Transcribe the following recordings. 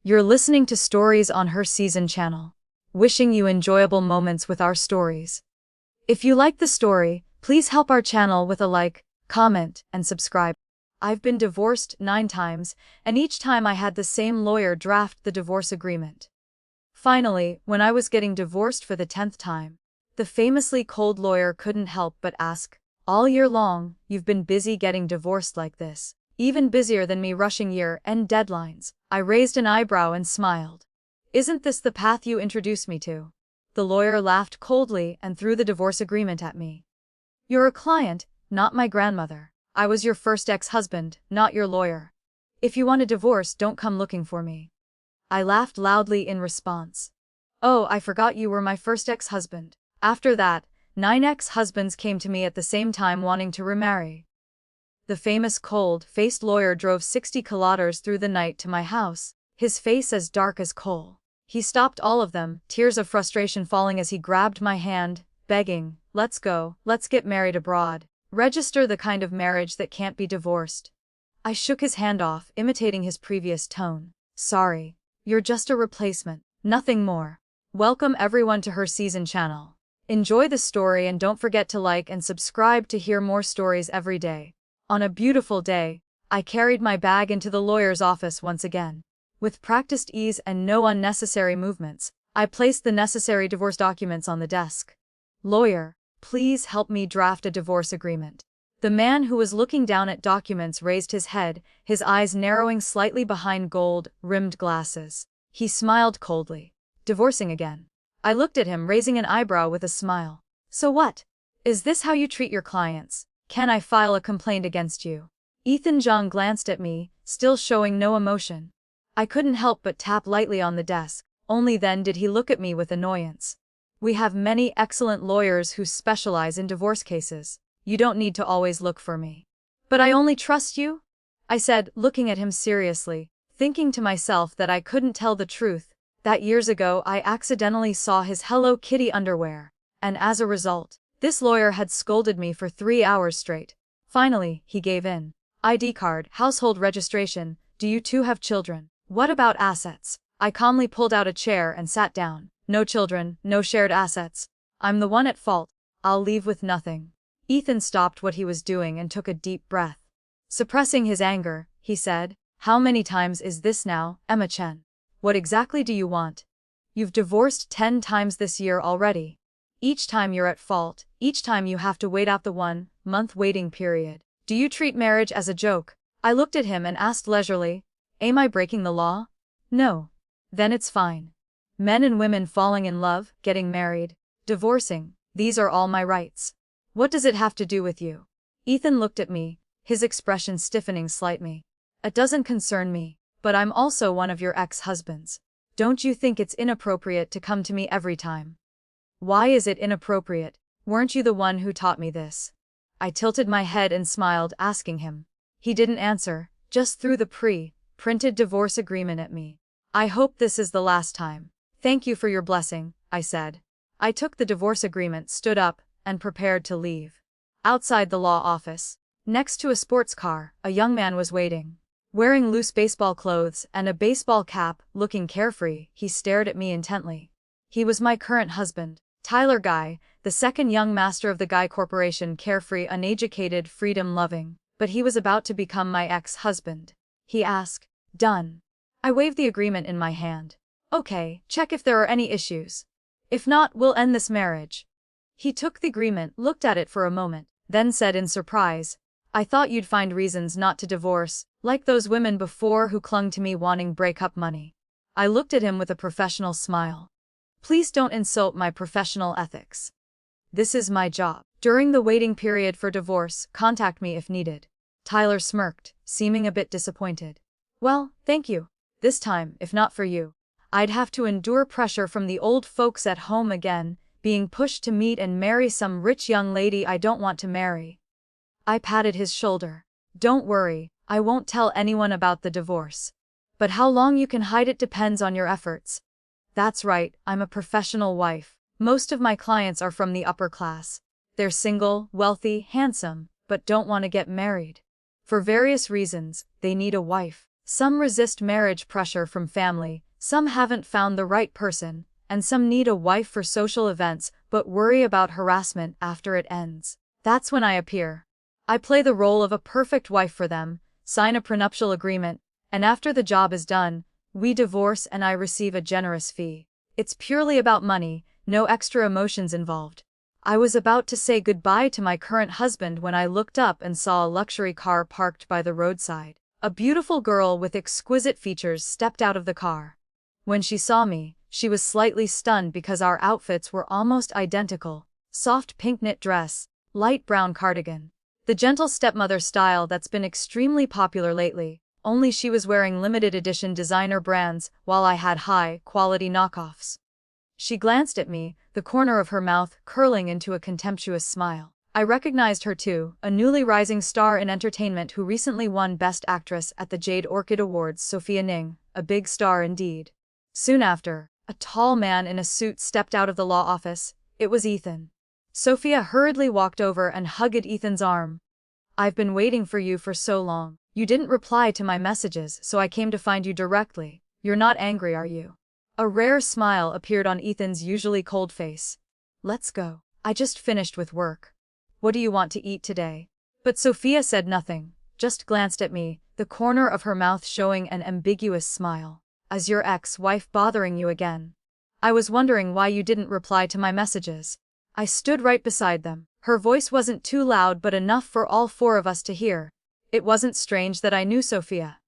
You're listening to Stories on Her Season channel. Wishing you enjoyable moments with our stories. If you like the story, please help our channel with a like, comment, and subscribe. I've been divorced 9 times, and each time I had the same lawyer draft the divorce agreement. Finally, when I was getting divorced for the 10th time, the famously cold lawyer couldn't help but ask, "All year long, you've been busy getting divorced like this, even busier than me rushing year-end deadlines." I raised an eyebrow and smiled. "Isn't this the path you introduced me to?" The lawyer laughed coldly and threw the divorce agreement at me. "You're a client, not my grandmother. I was your first ex-husband, not your lawyer. If you want a divorce, don't come looking for me." I laughed loudly in response. "Oh, I forgot you were my first ex-husband." After that, 9 ex-husbands came to me at the same time wanting to remarry. The famous cold-faced lawyer drove 60 kilometers through the night to my house, his face as dark as coal. He stopped all of them, tears of frustration falling as he grabbed my hand, begging, "Let's go, let's get married abroad. Register the kind of marriage that can't be divorced." I shook his hand off, imitating his previous tone. "Sorry. You're just a replacement, nothing more." Welcome everyone to Her Season channel. Enjoy the story and don't forget to like and subscribe to hear more stories every day. On a beautiful day, I carried my bag into the lawyer's office once again. With practiced ease and no unnecessary movements, I placed the necessary divorce documents on the desk. "Lawyer, please help me draft a divorce agreement." The man who was looking down at documents raised his head, his eyes narrowing slightly behind gold-rimmed glasses. He smiled coldly. "Divorcing again?" I looked at him, raising an eyebrow with a smile. "So what? Is this how you treat your clients? Can I file a complaint against you?" Ethan Jung glanced at me, still showing no emotion. I couldn't help but tap lightly on the desk. Only then did he look at me with annoyance. "We have many excellent lawyers who specialize in divorce cases. You don't need to always look for me." "But I only trust you," I said, looking at him seriously, thinking to myself that I couldn't tell the truth, that years ago I accidentally saw his Hello Kitty underwear, and as a result, this lawyer had scolded me for 3 hours straight. Finally, he gave in. "ID card, household registration, do you two have children? What about assets?" I calmly pulled out a chair and sat down. "No children, no shared assets. I'm the one at fault. I'll leave with nothing." Ethan stopped what he was doing and took a deep breath. Suppressing his anger, he said, "How many times is this now, Emma Chen? What exactly do you want? You've divorced 10 times this year already. Each time you're at fault, each time you have to wait out the 1-month waiting period. Do you treat marriage as a joke?" I looked at him and asked leisurely, "Am I breaking the law?" "No. Then it's fine. Men and women falling in love, getting married, divorcing, these are all my rights. What does it have to do with you?" Ethan looked at me, his expression stiffening slightly. "It doesn't concern me, but I'm also one of your ex-husbands. Don't you think it's inappropriate to come to me every time?" "Why is it inappropriate? Weren't you the one who taught me this?" I tilted my head and smiled, asking him. He didn't answer, just threw the printed divorce agreement at me. "I hope this is the last time." "Thank you for your blessing," I said. I took the divorce agreement, stood up, and prepared to leave. Outside the law office, next to a sports car, a young man was waiting. Wearing loose baseball clothes and a baseball cap, looking carefree, he stared at me intently. He was my current husband, Tyler Guy, the second young master of the Guy Corporation, carefree, uneducated, freedom-loving, but he was about to become my ex-husband. He asked, "Done?" I waved the agreement in my hand. "Okay, check if there are any issues. If not, we'll end this marriage." He took the agreement, looked at it for a moment, then said in surprise, "I thought you'd find reasons not to divorce, like those women before who clung to me wanting breakup money." I looked at him with a professional smile. "Please don't insult my professional ethics. This is my job. During the waiting period for divorce, contact me if needed." Tyler smirked, seeming a bit disappointed. "Well, thank you. This time, if not for you, I'd have to endure pressure from the old folks at home again, being pushed to meet and marry some rich young lady I don't want to marry." I patted his shoulder. "Don't worry, I won't tell anyone about the divorce. But how long you can hide it depends on your efforts." "That's right, I'm a professional wife. Most of my clients are from the upper class. They're single, wealthy, handsome, but don't want to get married. For various reasons, they need a wife. Some resist marriage pressure from family, some haven't found the right person, and some need a wife for social events but worry about harassment after it ends. That's when I appear. I play the role of a perfect wife for them, sign a prenuptial agreement, and after the job is done, we divorce and I receive a generous fee. It's purely about money, no extra emotions involved. I was about to say goodbye to my current husband when I looked up and saw a luxury car parked by the roadside. A beautiful girl with exquisite features stepped out of the car. When she saw me, she was slightly stunned because our outfits were almost identical: soft pink knit dress, light brown cardigan. The gentle stepmother style that's been extremely popular lately, only she was wearing limited edition designer brands while I had high-quality knockoffs. She glanced at me, the corner of her mouth curling into a contemptuous smile. I recognized her too, a newly rising star in entertainment who recently won Best Actress at the Jade Orchid Awards. Sophia Ning, a big star indeed. Soon after, a tall man in a suit stepped out of the law office. It was Ethan. Sophia hurriedly walked over and hugged Ethan's arm. "I've been waiting for you for so long. You didn't reply to my messages, so I came to find you directly. You're not angry, are you?" A rare smile appeared on Ethan's usually cold face. "Let's go. I just finished with work. What do you want to eat today?" But Sophia said nothing, just glanced at me, the corner of her mouth showing an ambiguous smile. "Is your ex-wife bothering you again? I was wondering why you didn't reply to my messages." I stood right beside them. Her voice wasn't too loud but enough for all four of us to hear. It wasn't strange that I knew Sophia.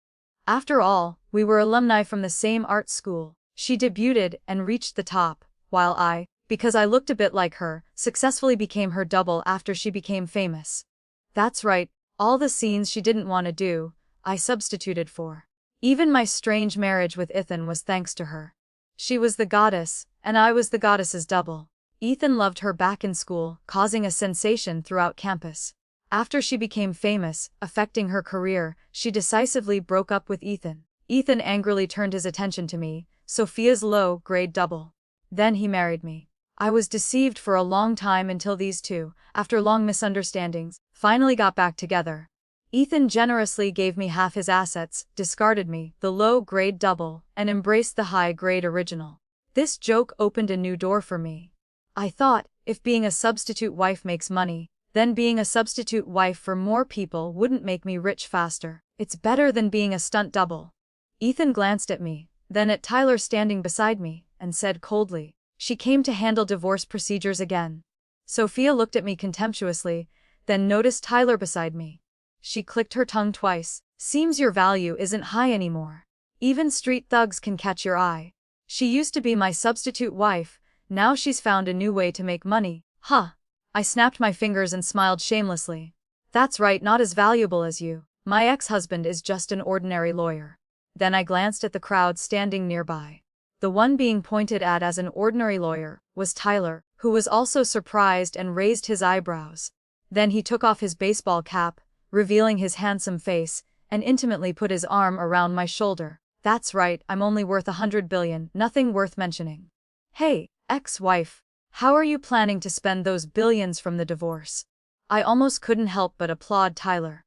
After all, we were alumni from the same art school. She debuted and reached the top, while I, because I looked a bit like her, successfully became her double after she became famous. That's right, all the scenes she didn't want to do, I substituted for. Even my strange marriage with Ethan was thanks to her. She was the goddess, and I was the goddess's double. Ethan loved her back in school, causing a sensation throughout campus. After she became famous, affecting her career, she decisively broke up with Ethan. Ethan angrily turned his attention to me, Sophia's low-grade double. Then he married me. I was deceived for a long time until these two, after long misunderstandings, finally got back together. Ethan generously gave me half his assets, discarded me, the low-grade double, and embraced the high-grade original. This joke opened a new door for me. I thought, if being a substitute wife makes money, then being a substitute wife for more people wouldn't make me rich faster. It's better than being a stunt double. Ethan glanced at me, then at Tyler standing beside me, and said coldly, "She came to handle divorce procedures again." Sophia looked at me contemptuously, then noticed Tyler beside me. She clicked her tongue twice. "Seems your value isn't high anymore. Even street thugs can catch your eye. She used to be my substitute wife, now she's found a new way to make money." "Huh." I snapped my fingers and smiled shamelessly. "That's right, not as valuable as you. My ex-husband is just an ordinary lawyer." Then I glanced at the crowd standing nearby. The one being pointed at as an ordinary lawyer was Tyler, who was also surprised and raised his eyebrows. Then he took off his baseball cap, revealing his handsome face, and intimately put his arm around my shoulder. "That's right, I'm only worth 100 billion, nothing worth mentioning." "Hey, ex-wife, how are you planning to spend those billions from the divorce?" I almost couldn't help but applaud Tyler.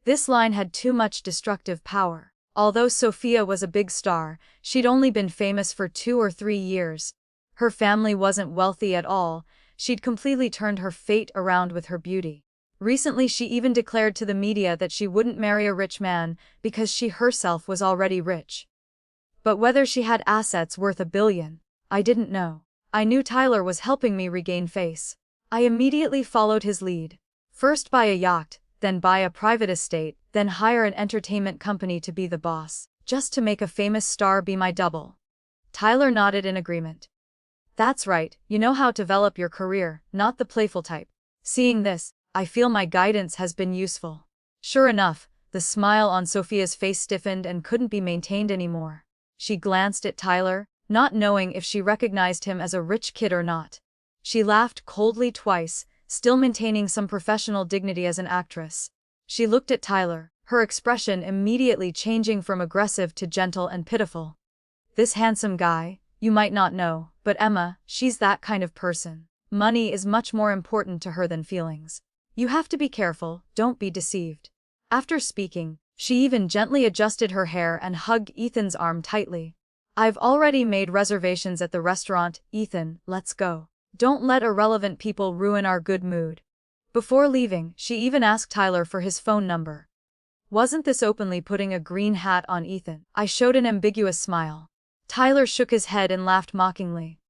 This line had too much destructive power. Although Sophia was a big star, she'd only been famous for 2 or 3 years. Her family wasn't wealthy at all, she'd completely turned her fate around with her beauty. Recently she even declared to the media that she wouldn't marry a rich man because she herself was already rich. But whether she had assets worth $1 billion, I didn't know. I knew Tyler was helping me regain face. I immediately followed his lead. First buy a yacht, then buy a private estate, then hire an entertainment company to be the boss, just to make a famous star be my double. Tyler nodded in agreement. "That's right, you know how to develop your career, not the playful type." Seeing this, I feel my guidance has been useful. Sure enough, the smile on Sophia's face stiffened and couldn't be maintained anymore. She glanced at Tyler, not knowing if she recognized him as a rich kid or not. She laughed coldly twice, still maintaining some professional dignity as an actress. She looked at Tyler, her expression immediately changing from aggressive to gentle and pitiful. "This handsome guy, you might not know, but Emma, she's that kind of person. Money is much more important to her than feelings. You have to be careful, don't be deceived." After speaking, She even gently adjusted her hair and hugged Ethan's arm tightly. I've already made reservations at the restaurant, Ethan, let's go. Don't let irrelevant people ruin our good mood. Before leaving, she even asked Tyler for his phone number. Wasn't this openly putting a green hat on Ethan? I showed an ambiguous smile. Tyler shook his head and laughed mockingly.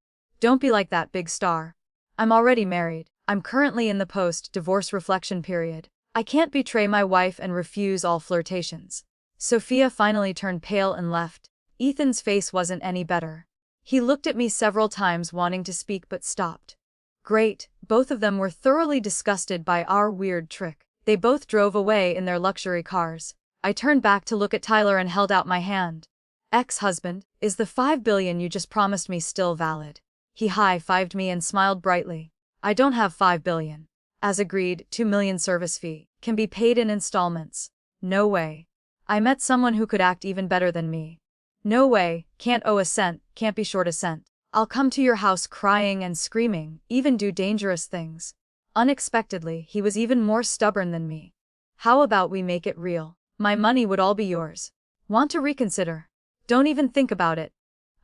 Don't be like that, big star. I'm already married. I'm currently in the post-divorce reflection period. I can't betray my wife and refuse all flirtations. Sophia finally turned pale and left. Ethan's face wasn't any better. He looked at me several times wanting to speak but stopped. Great, both of them were thoroughly disgusted by our weird trick. They both drove away in their luxury cars. I turned back to look at Tyler and held out my hand. Ex-husband, is the $5 billion you just promised me still valid? He high-fived me and smiled brightly. I don't have $5 billion. As agreed, $2 million service fee can be paid in installments. No way. I met someone who could act even better than me. No way, can't owe a cent, can't be short a cent. I'll come to your house crying and screaming, even do dangerous things. Unexpectedly, he was even more stubborn than me. How about we make it real? My money would all be yours. Want to reconsider? Don't even think about it.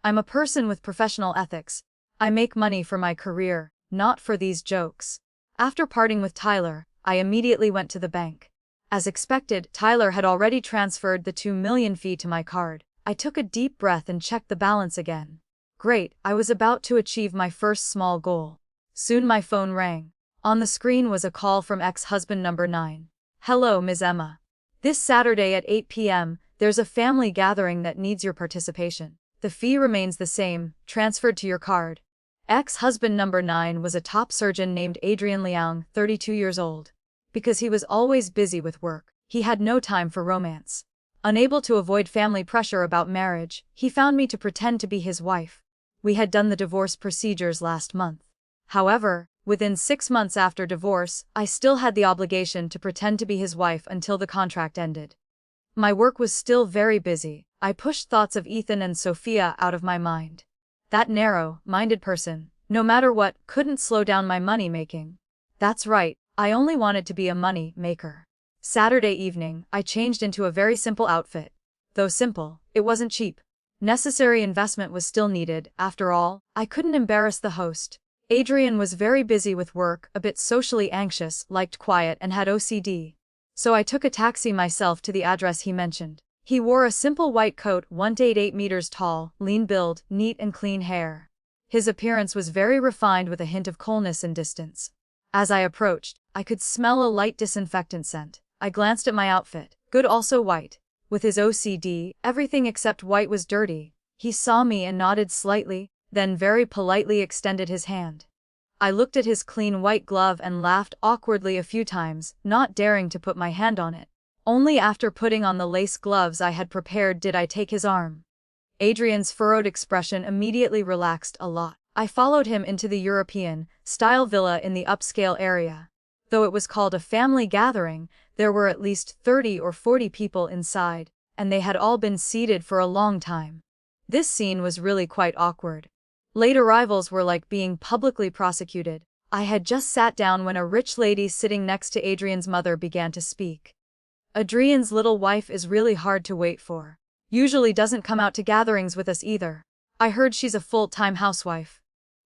I'm a person with professional ethics. I make money for my career, not for these jokes. After parting with Tyler, I immediately went to the bank. As expected, Tyler had already transferred the $2 million fee to my card. I took a deep breath and checked the balance again. Great, I was about to achieve my first small goal. Soon my phone rang. On the screen was a call from ex-husband number 9. Hello, Ms. Emma. This Saturday at 8 p.m., there's a family gathering that needs your participation. The fee remains the same, transferred to your card. Ex-husband number 9 was a top surgeon named Adrian Liang, 32 years old. Because he was always busy with work, he had no time for romance. Unable to avoid family pressure about marriage, he found me to pretend to be his wife. We had done the divorce procedures last month. However, within 6 months after divorce, I still had the obligation to pretend to be his wife until the contract ended. My work was still very busy. I pushed thoughts of Ethan and Sophia out of my mind. That narrow-minded person, no matter what, couldn't slow down my money-making. That's right, I only wanted to be a money-maker. Saturday evening, I changed into a very simple outfit. Though simple, it wasn't cheap. Necessary investment was still needed. After all, I couldn't embarrass the host. Adrian was very busy with work, a bit socially anxious, liked quiet and had OCD. So I took a taxi myself to the address he mentioned. He wore a simple white coat, 1.88 meters tall, lean build, neat and clean hair. His appearance was very refined with a hint of coolness and distance. As I approached, I could smell a light disinfectant scent. I glanced at my outfit. Good, also white. With his OCD, everything except white was dirty. He saw me and nodded slightly, then very politely extended his hand. I looked at his clean white glove and laughed awkwardly a few times, not daring to put my hand on it. Only after putting on the lace gloves I had prepared did I take his arm. Adrian's furrowed expression immediately relaxed a lot. I followed him into the European-style villa in the upscale area. Though it was called a family gathering, there were at least 30 or 40 people inside, and they had all been seated for a long time. This scene was really quite awkward. Late arrivals were like being publicly prosecuted. I had just sat down when a rich lady sitting next to Adrian's mother began to speak. Adrian's little wife is really hard to wait for. Usually doesn't come out to gatherings with us either. I heard she's a full-time housewife.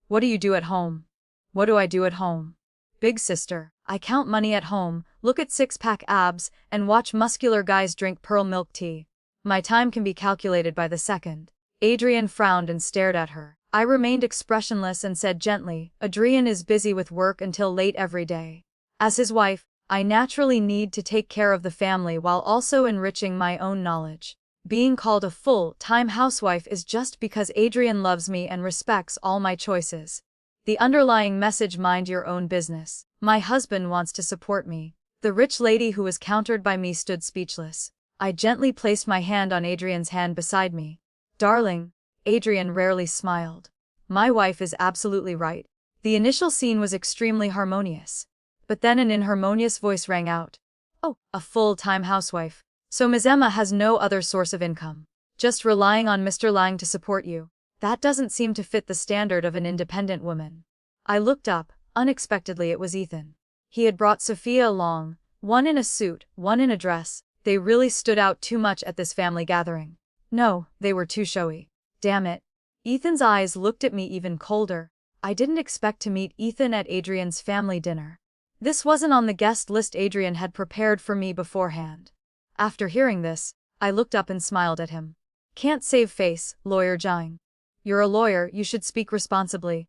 What do you do at home? What do I do at home? Big sister, I count money at home, look at six-pack abs, and watch muscular guys drink pearl milk tea. My time can be calculated by the second. Adrian frowned and stared at her. I remained expressionless and said gently, Adrian is busy with work until late every day. As his wife, I naturally need to take care of the family while also enriching my own knowledge. Being called a full-time housewife is just because Adrian loves me and respects all my choices. The underlying message: mind your own business. My husband wants to support me. The rich lady who was countered by me stood speechless. I gently placed my hand on Adrian's hand beside me. Darling. Adrian rarely smiled. My wife is absolutely right. The initial scene was extremely harmonious. But then an inharmonious voice rang out. Oh, a full-time housewife. So Ms. Emma has no other source of income. Just relying on Mr. Lang to support you. That doesn't seem to fit the standard of an independent woman. I looked up. Unexpectedly it was Ethan. He had brought Sophia along, one in a suit, one in a dress. They really stood out too much at this family gathering. No, they were too showy. Damn it. Ethan's eyes looked at me even colder. I didn't expect to meet Ethan at Adrian's family dinner. This wasn't on the guest list Adrian had prepared for me beforehand. After hearing this, I looked up and smiled at him. Can't save face, Lawyer Jiang. You're a lawyer, you should speak responsibly.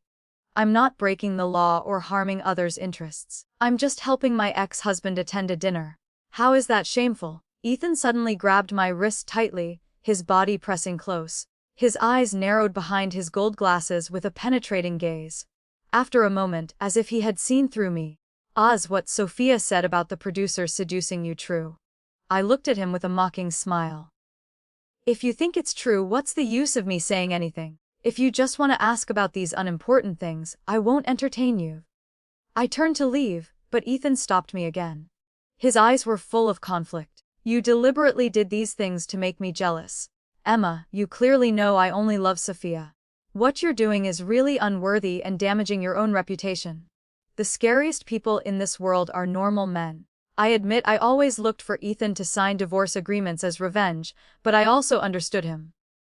I'm not breaking the law or harming others' interests. I'm just helping my ex-husband attend a dinner. How is that shameful? Ethan suddenly grabbed my wrist tightly, his body pressing close. His eyes narrowed behind his gold glasses with a penetrating gaze. After a moment, as if he had seen through me, "Is what Sophia said about the producer seducing you true?" I looked at him with a mocking smile. "If you think it's true, what's the use of me saying anything? If you just want to ask about these unimportant things, I won't entertain you." I turned to leave, but Ethan stopped me again. His eyes were full of conflict. "You deliberately did these things to make me jealous. Emma, you clearly know I only love Sophia. What you're doing is really unworthy and damaging your own reputation. The scariest people in this world are normal men." I admit I always looked for Ethan to sign divorce agreements as revenge, but I also understood him.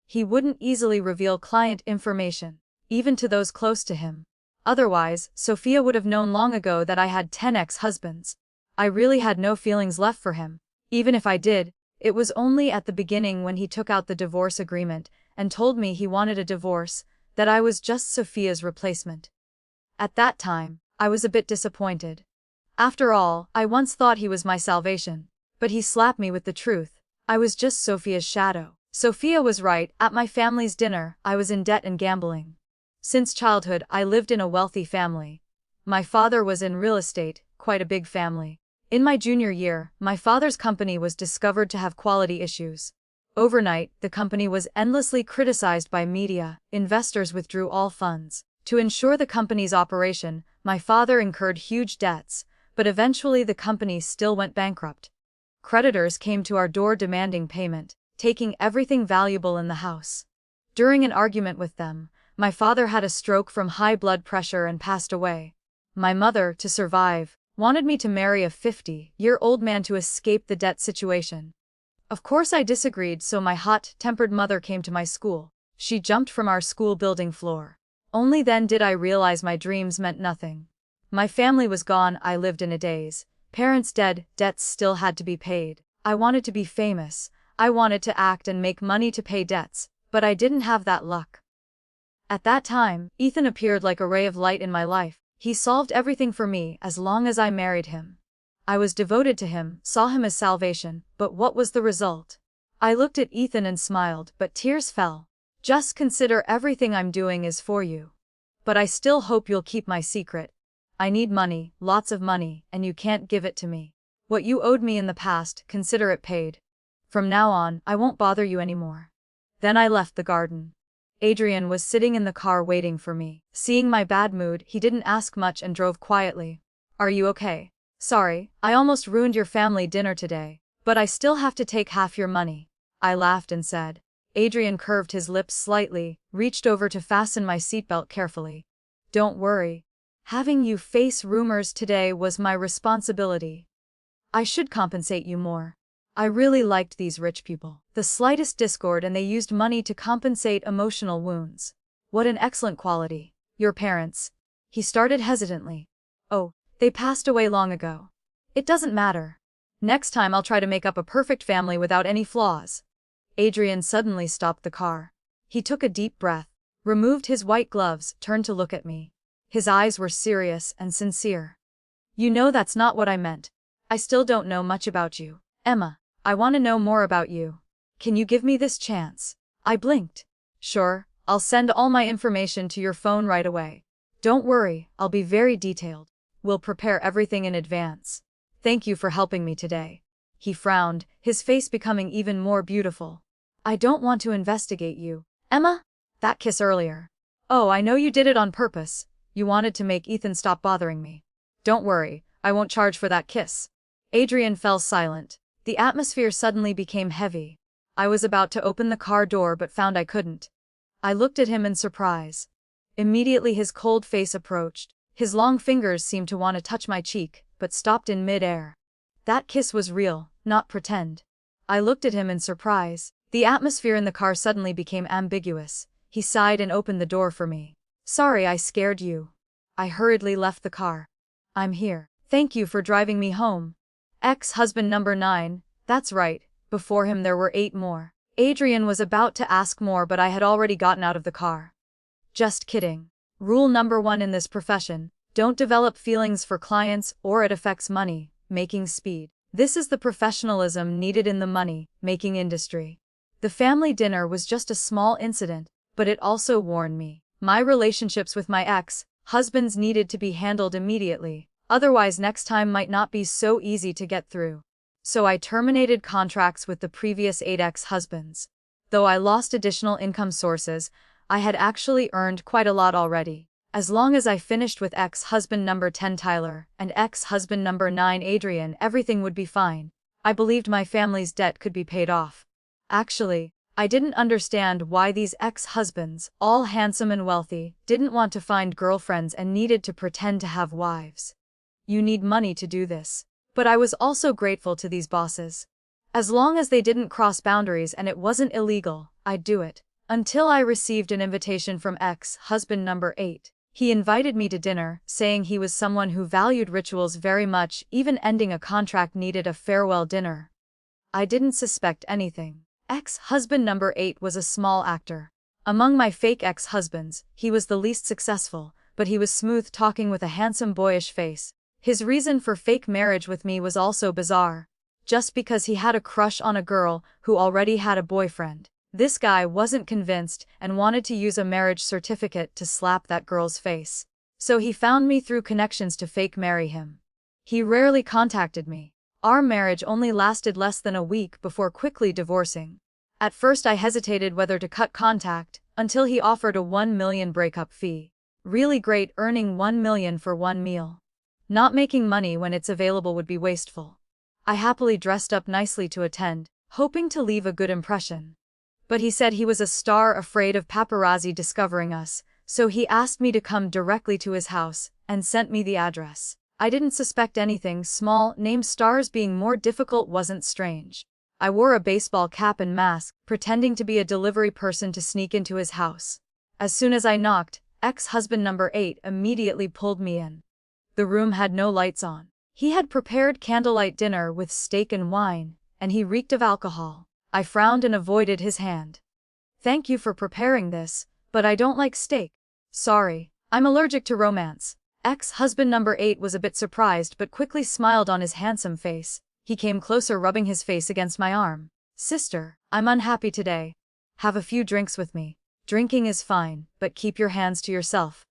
He wouldn't easily reveal client information, even to those close to him. Otherwise, Sophia would have known long ago that I had 10 ex-husbands. I really had no feelings left for him. Even if I did, it was only at the beginning when he took out the divorce agreement and told me he wanted a divorce, that I was just Sophia's replacement. At that time, I was a bit disappointed. After all, I once thought he was my salvation. But he slapped me with the truth. I was just Sophia's shadow. Sophia was right, at my family's dinner, I was in debt and gambling. Since childhood, I lived in a wealthy family. My father was in real estate, quite a big family. In my junior year, my father's company was discovered to have quality issues. Overnight, the company was endlessly criticized by media, investors withdrew all funds. To ensure the company's operation, my father incurred huge debts, but eventually the company still went bankrupt. Creditors came to our door demanding payment, taking everything valuable in the house. During an argument with them, my father had a stroke from high blood pressure and passed away. My mother, to survive, wanted me to marry a 50-year-old man to escape the debt situation. Of course I disagreed, so my hot-tempered mother came to my school. She jumped from our school building floor. Only then did I realize my dreams meant nothing. My family was gone, I lived in a daze. Parents dead, debts still had to be paid. I wanted to be famous. I wanted to act and make money to pay debts, but I didn't have that luck. At that time, Ethan appeared like a ray of light in my life. He solved everything for me as long as I married him. I was devoted to him, saw him as salvation, but what was the result? I looked at Ethan and smiled, but tears fell. "Just consider everything I'm doing is for you. But I still hope you'll keep my secret. I need money, lots of money, and you can't give it to me. What you owed me in the past, consider it paid. From now on, I won't bother you anymore." Then I left the garden. Adrian was sitting in the car waiting for me. Seeing my bad mood, he didn't ask much and drove quietly. "Are you okay? Sorry, I almost ruined your family dinner today, but I still have to take half your money." I laughed and said. Adrian curved his lips slightly, reached over to fasten my seatbelt carefully. "Don't worry. Having you face rumors today was my responsibility. I should compensate you more. I really liked these rich people. The slightest discord and they used money to compensate emotional wounds. What an excellent quality. Your parents." He started hesitantly. "Oh, they passed away long ago. It doesn't matter. Next time I'll try to make up a perfect family without any flaws." Adrian suddenly stopped the car. He took a deep breath, removed his white gloves, turned to look at me. His eyes were serious and sincere. "You know that's not what I meant. I still don't know much about you, Emma. I want to know more about you. Can you give me this chance?" I blinked. "Sure, I'll send all my information to your phone right away. Don't worry, I'll be very detailed. We'll prepare everything in advance. Thank you for helping me today." He frowned, his face becoming even more beautiful. "I don't want to investigate you, Emma. That kiss earlier. Oh, I know you did it on purpose. You wanted to make Ethan stop bothering me. Don't worry, I won't charge for that kiss." Adrian fell silent. The atmosphere suddenly became heavy. I was about to open the car door but found I couldn't. I looked at him in surprise. Immediately his cold face approached. His long fingers seemed to want to touch my cheek, but stopped in mid-air. That kiss was real, not pretend. I looked at him in surprise. The atmosphere in the car suddenly became ambiguous. He sighed and opened the door for me. Sorry I scared you. I hurriedly left the car. I'm here. Thank you for driving me home. Ex-husband number 9, that's right, before him there were 8 more. Adrian was about to ask more but I had already gotten out of the car. Just kidding. Rule number 1 in this profession, don't develop feelings for clients or it affects money, making speed. This is the professionalism needed in the money-making industry. The family dinner was just a small incident, but it also warned me. My relationships with my ex-husbands needed to be handled immediately, otherwise next time might not be so easy to get through. So I terminated contracts with the previous 8 ex-husbands. Though I lost additional income sources, I had actually earned quite a lot already. As long as I finished with ex-husband number 10 Tyler and ex-husband number 9 Adrian, everything would be fine. I believed my family's debt could be paid off. Actually, I didn't understand why these ex-husbands, all handsome and wealthy, didn't want to find girlfriends and needed to pretend to have wives. You need money to do this. But I was also grateful to these bosses. As long as they didn't cross boundaries and it wasn't illegal, I'd do it. Until I received an invitation from ex-husband number 8. He invited me to dinner, saying he was someone who valued rituals very much, even ending a contract needed a farewell dinner. I didn't suspect anything. Ex-husband number 8 was a small actor. Among my fake ex-husbands, he was the least successful, but he was smooth-talking with a handsome boyish face. His reason for fake marriage with me was also bizarre. Just because he had a crush on a girl who already had a boyfriend. This guy wasn't convinced and wanted to use a marriage certificate to slap that girl's face. So he found me through connections to fake marry him. He rarely contacted me. Our marriage only lasted less than a week before quickly divorcing. At first I hesitated whether to cut contact, until he offered a 1 million breakup fee. Really great, earning 1 million for one meal. Not making money when it's available would be wasteful. I happily dressed up nicely to attend, hoping to leave a good impression. But he said he was a star afraid of paparazzi discovering us, so he asked me to come directly to his house, and sent me the address. I didn't suspect anything. Small name stars being more difficult wasn't strange. I wore a baseball cap and mask, pretending to be a delivery person to sneak into his house. As soon as I knocked, ex-husband number 8 immediately pulled me in. The room had no lights on. He had prepared candlelight dinner with steak and wine, and he reeked of alcohol. I frowned and avoided his hand. Thank you for preparing this, but I don't like steak. Sorry, I'm allergic to romance. Ex-husband number 8 was a bit surprised but quickly smiled on his handsome face. He came closer, rubbing his face against my arm. Sister, I'm unhappy today. Have a few drinks with me. Drinking is fine, but keep your hands to yourself.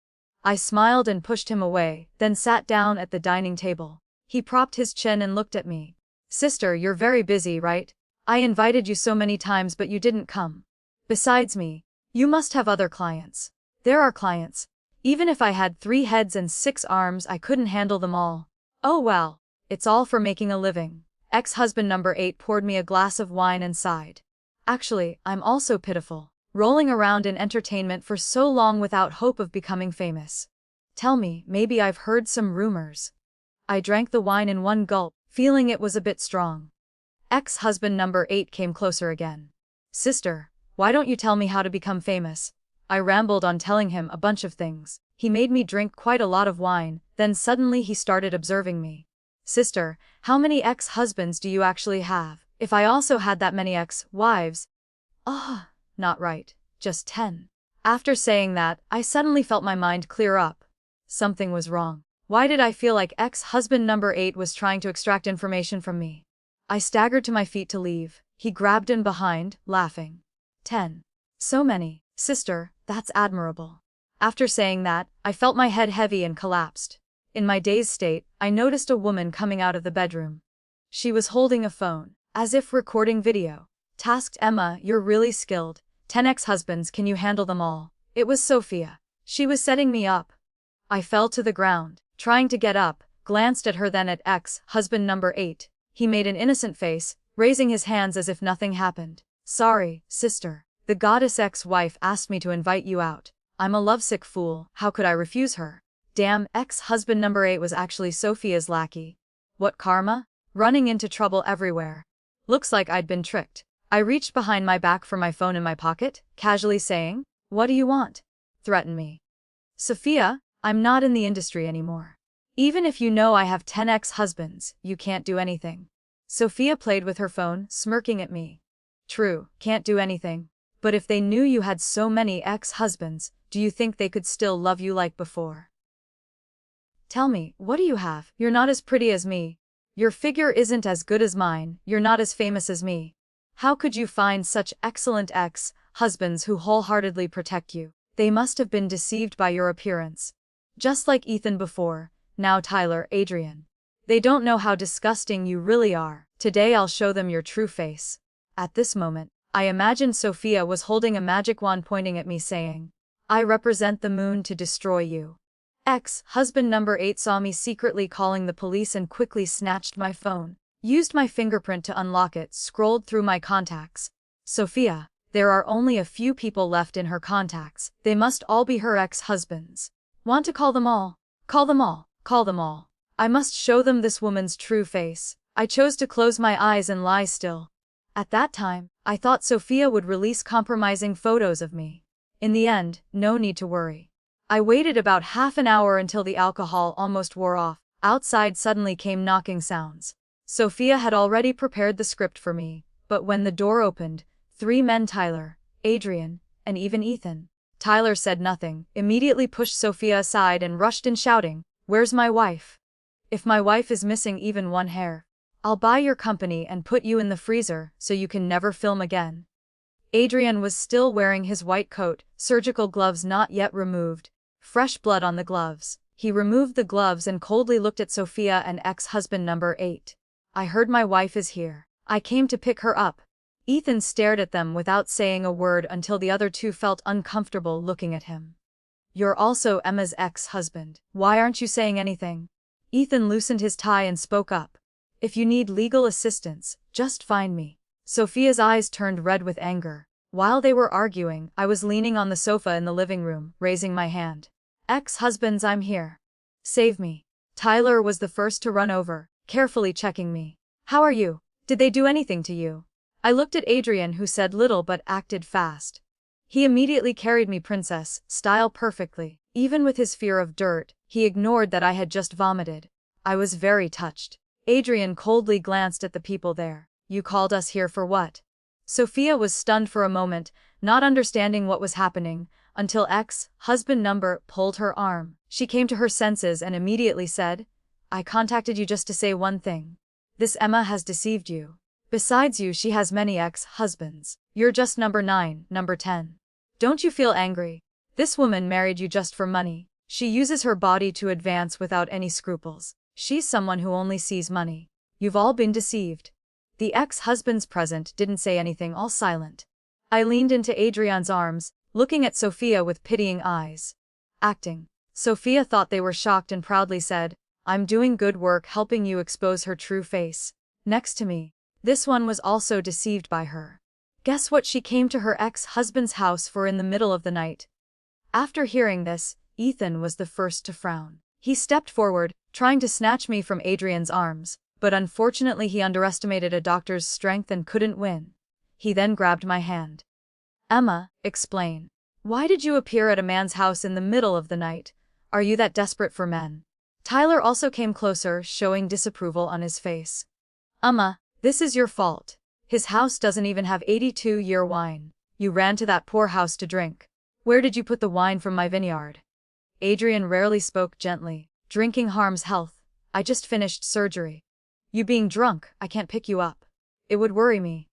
I smiled and pushed him away, then sat down at the dining table. He propped his chin and looked at me. Sister, you're very busy, right? I invited you so many times but you didn't come. Besides me, you must have other clients. There are clients. Even if I had 3 heads and 6 arms, I couldn't handle them all. Oh well, it's all for making a living. Ex-husband number 8 poured me a glass of wine and sighed. Actually, I'm also pitiful, rolling around in entertainment for so long without hope of becoming famous. Tell me, maybe I've heard some rumors. I drank the wine in one gulp, feeling it was a bit strong. Ex-husband number 8 came closer again. Sister, why don't you tell me how to become famous? I rambled on, telling him a bunch of things. He made me drink quite a lot of wine, then suddenly he started observing me. Sister, how many ex-husbands do you actually have? If I also had that many ex-wives? Not right, just 10. After saying that, I suddenly felt my mind clear up. Something was wrong. Why did I feel like ex-husband number 8 was trying to extract information from me? I staggered to my feet to leave. He grabbed in behind, laughing. 10. So many. Sister, that's admirable. After saying that, I felt my head heavy and collapsed. In my dazed state, I noticed a woman coming out of the bedroom. She was holding a phone, as if recording video. Tasked, Emma, you're really skilled. 10 ex-husbands, can you handle them all? It was Sophia. She was setting me up. I fell to the ground, trying to get up, glanced at her, then at ex-husband number 8. He made an innocent face, raising his hands as if nothing happened. Sorry, sister. The goddess ex-wife asked me to invite you out. I'm a lovesick fool, how could I refuse her? Damn, ex-husband number 8 was actually Sophia's lackey. What karma? Running into trouble everywhere. Looks like I'd been tricked. I reached behind my back for my phone in my pocket, casually saying, "What do you want?" Threaten me. Sophia, I'm not in the industry anymore. Even if you know I have 10 ex-husbands, you can't do anything. Sophia played with her phone, smirking at me. True, can't do anything. But if they knew you had so many ex-husbands, do you think they could still love you like before? Tell me, what do you have? You're not as pretty as me. Your figure isn't as good as mine, you're not as famous as me. How could you find such excellent ex-husbands who wholeheartedly protect you? They must have been deceived by your appearance. Just like Ethan before, now Tyler, Adrian. They don't know how disgusting you really are. Today I'll show them your true face. At this moment, I imagined Sophia was holding a magic wand pointing at me saying, "I represent the moon to destroy you." Ex-husband number 8 saw me secretly calling the police and quickly snatched my phone, used my fingerprint to unlock it, scrolled through my contacts. Sophia, there are only a few people left in her contacts. They must all be her ex-husbands. Want to call them all? Call them all. Call them all. I must show them this woman's true face. I chose to close my eyes and lie still. At that time, I thought Sophia would release compromising photos of me. In the end, no need to worry. I waited about half an hour until the alcohol almost wore off. Outside suddenly came knocking sounds. Sophia had already prepared the script for me, but when the door opened, 3 men, Tyler, Adrian, and even Ethan. Tyler said nothing, immediately pushed Sophia aside and rushed in shouting, "Where's my wife? If my wife is missing even one hair, I'll buy your company and put you in the freezer so you can never film again." Adrian was still wearing his white coat, surgical gloves not yet removed. Fresh blood on the gloves. He removed the gloves and coldly looked at Sophia and ex-husband number 8. "I heard my wife is here. I came to pick her up." Ethan stared at them without saying a word until the other 2 felt uncomfortable looking at him. "You're also Emma's ex-husband. Why aren't you saying anything?" Ethan loosened his tie and spoke up. "If you need legal assistance, just find me." Sophia's eyes turned red with anger. While they were arguing, I was leaning on the sofa in the living room, raising my hand. "Ex-husbands, I'm here. Save me." Tyler was the first to run over, carefully checking me. "How are you? Did they do anything to you?" I looked at Adrian, who said little but acted fast. He immediately carried me princess style perfectly. Even with his fear of dirt, he ignored that I had just vomited. I was very touched. Adrian coldly glanced at the people there. "You called us here for what?" Sophia was stunned for a moment, not understanding what was happening, until ex-husband number pulled her arm. She came to her senses and immediately said, "I contacted you just to say one thing. This Emma has deceived you. Besides you, she has many ex-husbands. You're just number 9, number 10. Don't you feel angry? This woman married you just for money. She uses her body to advance without any scruples. She's someone who only sees money. You've all been deceived." The ex-husbands present didn't say anything, all silent. I leaned into Adrian's arms, looking at Sophia with pitying eyes. "Acting." Sophia thought they were shocked and proudly said, "I'm doing good work helping you expose her true face." Next to me, this one was also deceived by her. Guess what she came to her ex-husband's house for in the middle of the night? After hearing this, Ethan was the first to frown. He stepped forward, trying to snatch me from Adrian's arms, but unfortunately he underestimated a doctor's strength and couldn't win. He then grabbed my hand. "Emma, explain. Why did you appear at a man's house in the middle of the night? Are you that desperate for men?" Tyler also came closer, showing disapproval on his face. "Emma, this is your fault. His house doesn't even have 82-year wine. You ran to that poor house to drink. Where did you put the wine from my vineyard?" Adrian rarely spoke gently. "Drinking harms health. I just finished surgery. You being drunk, I can't pick you up. It would worry me."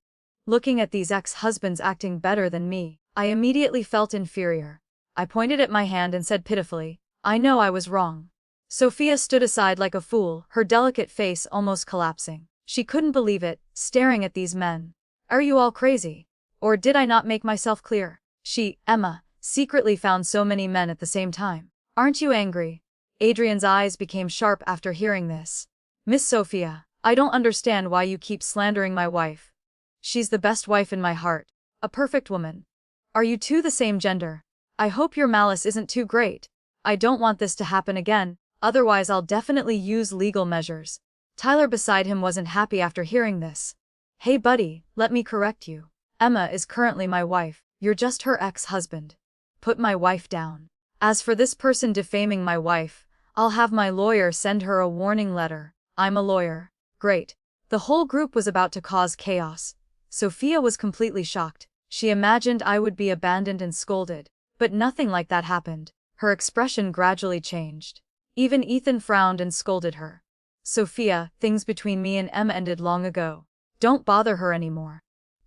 Looking at these ex-husbands acting better than me, I immediately felt inferior. I pointed at my hand and said pitifully, "I know I was wrong." Sophia stood aside like a fool, her delicate face almost collapsing. She couldn't believe it, staring at these men. "Are you all crazy? Or did I not make myself clear? She, Emma, secretly found so many men at the same time. Aren't you angry?" Adrian's eyes became sharp after hearing this. "Miss Sophia, I don't understand why you keep slandering my wife. She's the best wife in my heart. A perfect woman. Are you two the same gender? I hope your malice isn't too great. I don't want this to happen again, otherwise I'll definitely use legal measures." Tyler beside him wasn't happy after hearing this. Hey buddy, let me correct you. Emma is currently my wife, you're just her ex-husband. Put my wife down. As for this person defaming my wife, I'll have my lawyer send her a warning letter. I'm a lawyer. Great. The whole group was about to cause chaos. Sophia was completely shocked. She imagined I would be abandoned and scolded. But nothing like that happened. Her expression gradually changed. Even Ethan frowned and scolded her. Sophia, things between me and Emma ended long ago. Don't bother her anymore.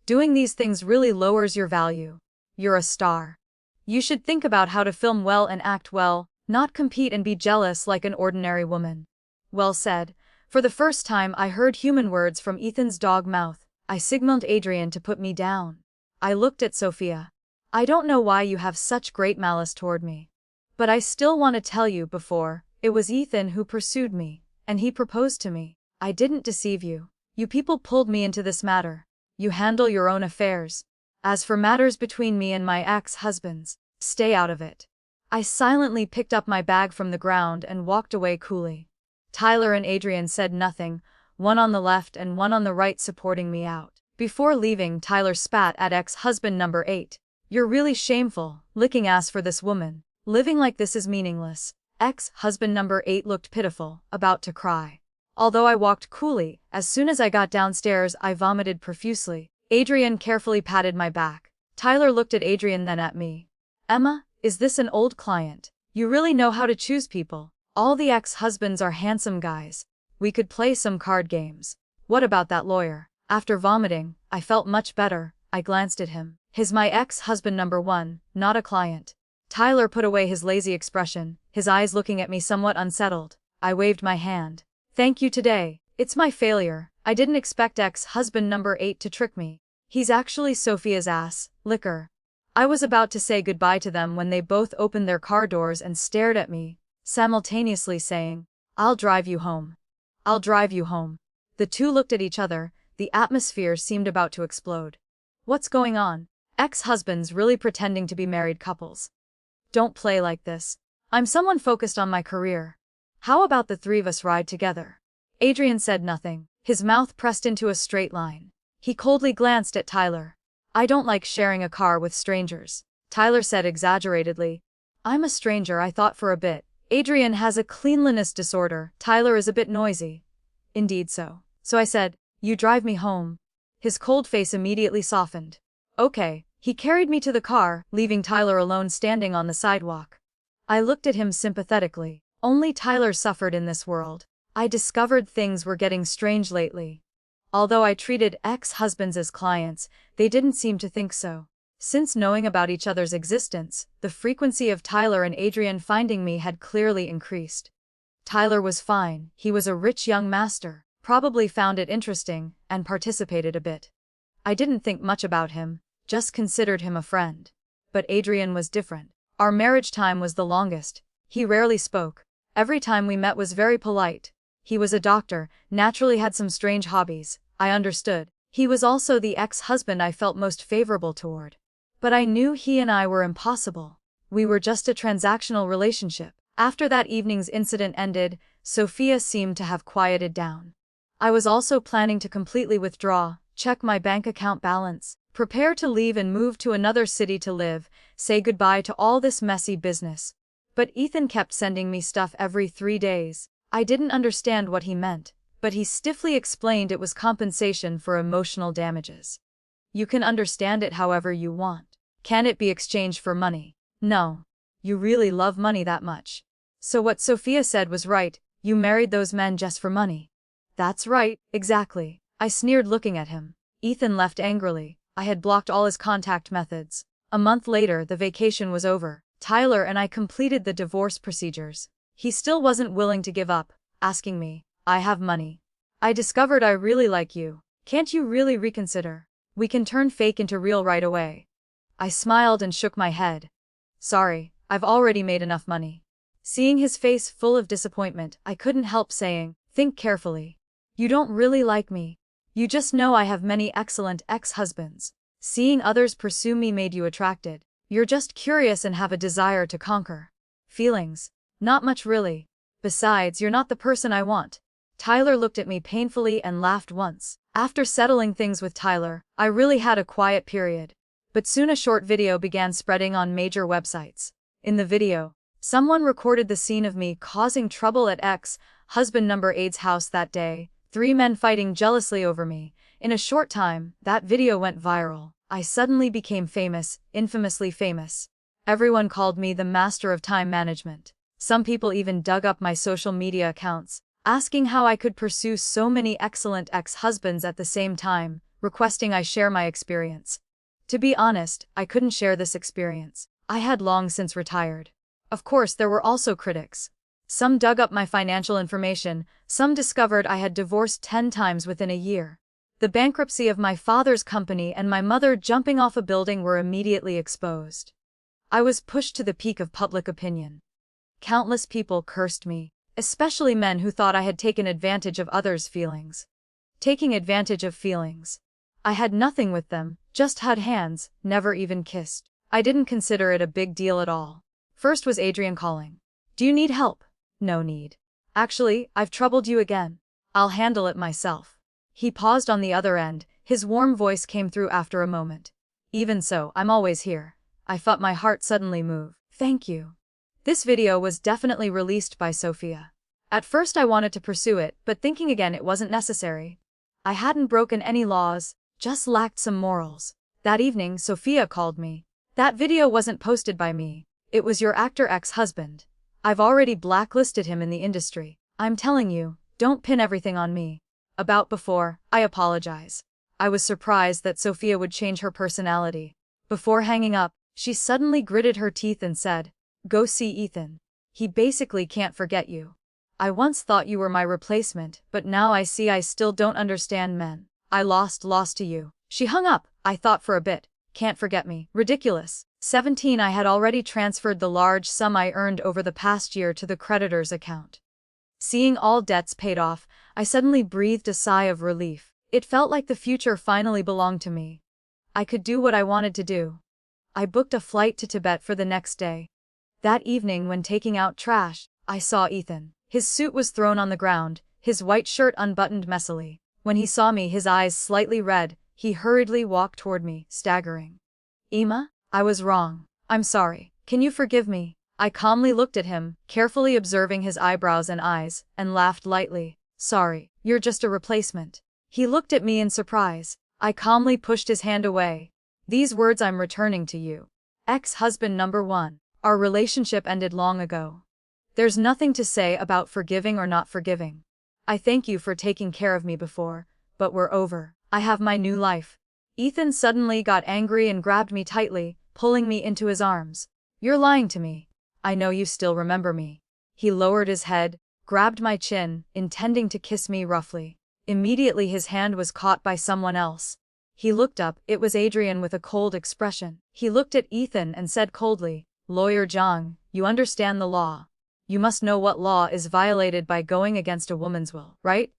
Doing these things really lowers your value. You're a star. You should think about how to film well and act well, not compete and be jealous like an ordinary woman. Well said. For the first time I heard human words from Ethan's dog mouth. I signaled Adrian to put me down. I looked at Sophia. I don't know why you have such great malice toward me. But I still want to tell you before, it was Ethan who pursued me, and he proposed to me. I didn't deceive you. You people pulled me into this matter. You handle your own affairs. As for matters between me and my ex-husbands, stay out of it. I silently picked up my bag from the ground and walked away coolly. Tyler and Adrian said nothing, one on the left and one on the right supporting me out. Before leaving, Tyler spat at ex-husband number 8. You're really shameful, licking ass for this woman. Living like this is meaningless. Ex-husband number 8 looked pitiful, about to cry. Although I walked coolly, as soon as I got downstairs I vomited profusely. Adrian carefully patted my back. Tyler looked at Adrian then at me. Emma, is this an old client? You really know how to choose people. All the ex-husbands are handsome guys. We could play some card games. What about that lawyer? After vomiting, I felt much better. I glanced at him. He's my ex-husband number 1, not a client. Tyler put away his lazy expression, his eyes looking at me somewhat unsettled. I waved my hand. Thank you today. It's my failure. I didn't expect ex-husband number 8 to trick me. He's actually Sophia's ass, liquor. I was about to say goodbye to them when they both opened their car doors and stared at me, simultaneously saying, I'll drive you home. I'll drive you home. The two looked at each other, the atmosphere seemed about to explode. What's going on? Ex-husbands really pretending to be married couples. Don't play like this. I'm someone focused on my career. How about the three of us ride together? Adrian said nothing, his mouth pressed into a straight line. He coldly glanced at Tyler. I don't like sharing a car with strangers. Tyler said exaggeratedly. I'm a stranger, I thought for a bit. Adrian has a cleanliness disorder. Tyler is a bit noisy. Indeed so. So I said, you drive me home. His cold face immediately softened. Okay. He carried me to the car, leaving Tyler alone standing on the sidewalk. I looked at him sympathetically. Only Tyler suffered in this world. I discovered things were getting strange lately. Although I treated ex-husbands as clients, they didn't seem to think so. Since knowing about each other's existence, the frequency of Tyler and Adrian finding me had clearly increased. Tyler was fine, he was a rich young master, probably found it interesting, and participated a bit. I didn't think much about him, just considered him a friend. But Adrian was different. Our marriage time was the longest. He rarely spoke. Every time we met was very polite. He was a doctor, naturally had some strange hobbies. I understood. He was also the ex-husband I felt most favorable toward. But I knew he and I were impossible. We were just a transactional relationship. After that evening's incident ended, Sophia seemed to have quieted down. I was also planning to completely withdraw, check my bank account balance, prepare to leave and move to another city to live, say goodbye to all this messy business. But Ethan kept sending me stuff every 3 days. I didn't understand what he meant, but he stiffly explained it was compensation for emotional damages. You can understand it however you want. Can it be exchanged for money? No. You really love money that much. So what Sophia said was right, you married those men just for money. That's right, exactly. I sneered looking at him. Ethan left angrily. I had blocked all his contact methods. A month later, the vacation was over. Tyler and I completed the divorce procedures. He still wasn't willing to give up, asking me, I have money. I discovered I really like you. Can't you really reconsider? We can turn fake into real right away. I smiled and shook my head. Sorry, I've already made enough money. Seeing his face full of disappointment, I couldn't help saying, think carefully. You don't really like me. You just know I have many excellent ex-husbands. Seeing others pursue me made you attracted. You're just curious and have a desire to conquer. Feelings? Not much really. Besides, you're not the person I want. Tyler looked at me painfully and laughed once. After settling things with Tyler, I really had a quiet period. But soon a short video began spreading on major websites. In the video, someone recorded the scene of me causing trouble at ex-husband number 8's house that day, 3 men fighting jealously over me. In a short time, that video went viral. I suddenly became famous, infamously famous. Everyone called me the master of time management. Some people even dug up my social media accounts, asking how I could pursue so many excellent ex-husbands at the same time, requesting I share my experience. To be honest, I couldn't share this experience. I had long since retired. Of course, there were also critics. Some dug up my financial information, some discovered I had divorced 10 times within a year. The bankruptcy of my father's company and my mother jumping off a building were immediately exposed. I was pushed to the peak of public opinion. Countless people cursed me, especially men who thought I had taken advantage of others' feelings. Taking advantage of feelings. I had nothing with them, just had hands, never even kissed. I didn't consider it a big deal at all. First was Adrian calling. Do you need help? No need. Actually, I've troubled you again. I'll handle it myself. He paused on the other end, his warm voice came through after a moment. Even so, I'm always here. I felt my heart suddenly move. Thank you. This video was definitely released by Sophia. At first I wanted to pursue it, but thinking again it wasn't necessary. I hadn't broken any laws, just lacked some morals. That evening, Sophia called me. That video wasn't posted by me. It was your actor ex-husband. I've already blacklisted him in the industry. I'm telling you, don't pin everything on me. About before, I apologize. I was surprised that Sophia would change her personality. Before hanging up, she suddenly gritted her teeth and said, "Go see Ethan. He basically can't forget you. I once thought you were my replacement, but now I see I still don't understand men. I lost to you." She hung up. I thought for a bit. Can't forget me. Ridiculous. 17 I had already transferred the large sum I earned over the past year to the creditor's account. Seeing all debts paid off, I suddenly breathed a sigh of relief. It felt like the future finally belonged to me. I could do what I wanted to do. I booked a flight to Tibet for the next day. That evening when taking out trash, I saw Ethan. His suit was thrown on the ground, his white shirt unbuttoned messily. When he saw me, his eyes slightly red, he hurriedly walked toward me, staggering. "Emma, I was wrong. I'm sorry. Can you forgive me?" I calmly looked at him, carefully observing his eyebrows and eyes, and laughed lightly. "Sorry, you're just a replacement." He looked at me in surprise. I calmly pushed his hand away. "These words I'm returning to you. Ex-husband number 1. Our relationship ended long ago. There's nothing to say about forgiving or not forgiving. I thank you for taking care of me before, but we're over. I have my new life." Ethan suddenly got angry and grabbed me tightly, pulling me into his arms. "You're lying to me. I know you still remember me." He lowered his head, grabbed my chin, intending to kiss me roughly. Immediately his hand was caught by someone else. He looked up, it was Adrian with a cold expression. He looked at Ethan and said coldly, "Lawyer Zhang, you understand the law. You must know what law is violated by going against a woman's will, right?"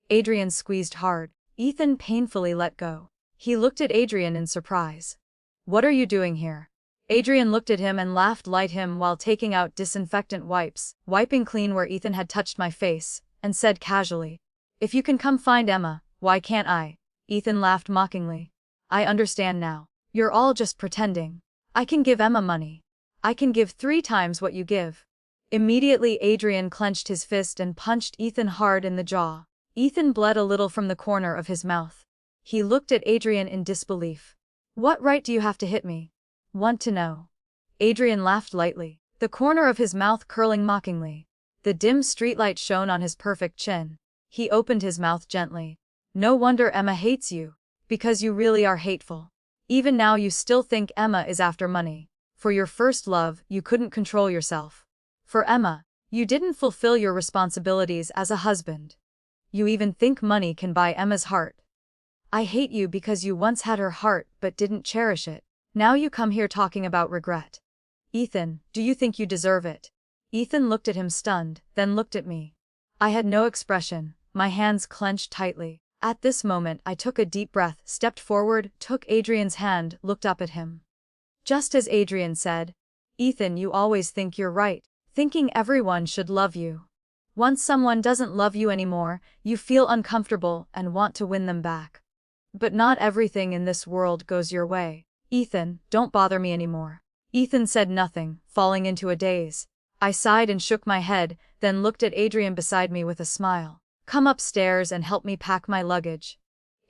Adrian squeezed hard. Ethan painfully let go. He looked at Adrian in surprise. "What are you doing here?" Adrian looked at him and laughed light him while taking out disinfectant wipes, wiping clean where Ethan had touched my face, and said casually, "If you can come find Emma, why can't I?" Ethan laughed mockingly. "I understand now. You're all just pretending. I can give Emma money. I can give 3 times what you give." Immediately Adrian clenched his fist and punched Ethan hard in the jaw. Ethan bled a little from the corner of his mouth. He looked at Adrian in disbelief. "What right do you have to hit me?" "Want to know?" Adrian laughed lightly, the corner of his mouth curling mockingly. The dim streetlight shone on his perfect chin. He opened his mouth gently. "No wonder Emma hates you. Because you really are hateful. Even now you still think Emma is after money. For your first love, you couldn't control yourself. For Emma, you didn't fulfill your responsibilities as a husband. You even think money can buy Emma's heart. I hate you because you once had her heart but didn't cherish it. Now you come here talking about regret. Ethan, do you think you deserve it?" Ethan looked at him stunned, then looked at me. I had no expression, my hands clenched tightly. At this moment I took a deep breath, stepped forward, took Adrian's hand, looked up at him. Just as Adrian said, "Ethan, you always think you're right, thinking everyone should love you. Once someone doesn't love you anymore, you feel uncomfortable and want to win them back. But not everything in this world goes your way. Ethan, don't bother me anymore. Ethan said nothing, falling into a daze. I sighed and shook my head, then looked at Adrian beside me with a smile. Come upstairs and help me pack my luggage.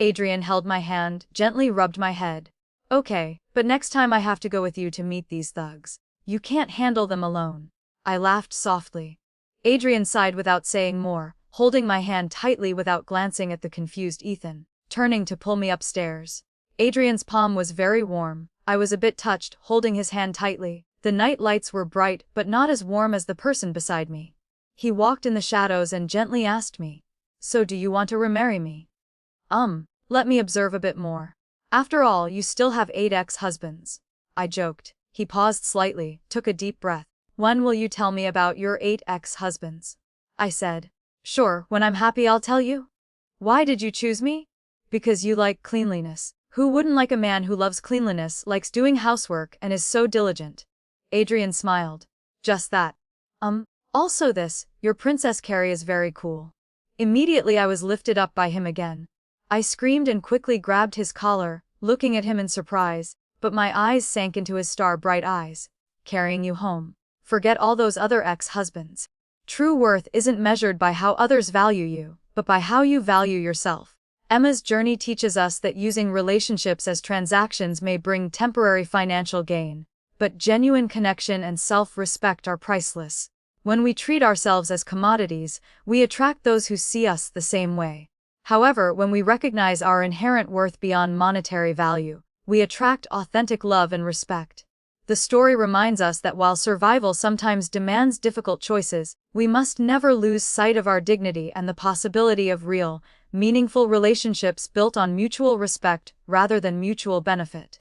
Adrian held my hand, gently rubbed my head. Okay, but next time I have to go with you to meet these thugs. You can't handle them alone. I laughed softly. Adrian sighed without saying more, holding my hand tightly without glancing at the confused Ethan, turning to pull me upstairs. Adrian's palm was very warm. I was a bit touched, holding his hand tightly. The night lights were bright, but not as warm as the person beside me. He walked in the shadows and gently asked me, "So do you want to remarry me?" Let me observe a bit more. After all, you still have 8 ex-husbands. I joked. He paused slightly, took a deep breath. When will you tell me about your 8 ex-husbands? I said. Sure, when I'm happy I'll tell you. Why did you choose me? Because you like cleanliness. Who wouldn't like a man who loves cleanliness, likes doing housework, and is so diligent? Adrian smiled. Just that. Also this, your Princess Carrie is very cool. Immediately I was lifted up by him again. I screamed and quickly grabbed his collar, looking at him in surprise, but my eyes sank into his star-bright eyes. Carrying you home. Forget all those other ex-husbands. True worth isn't measured by how others value you, but by how you value yourself. Emma's journey teaches us that using relationships as transactions may bring temporary financial gain, but genuine connection and self-respect are priceless. When we treat ourselves as commodities, we attract those who see us the same way. However, when we recognize our inherent worth beyond monetary value, we attract authentic love and respect. The story reminds us that while survival sometimes demands difficult choices, we must never lose sight of our dignity and the possibility of real, meaningful relationships built on mutual respect rather than mutual benefit.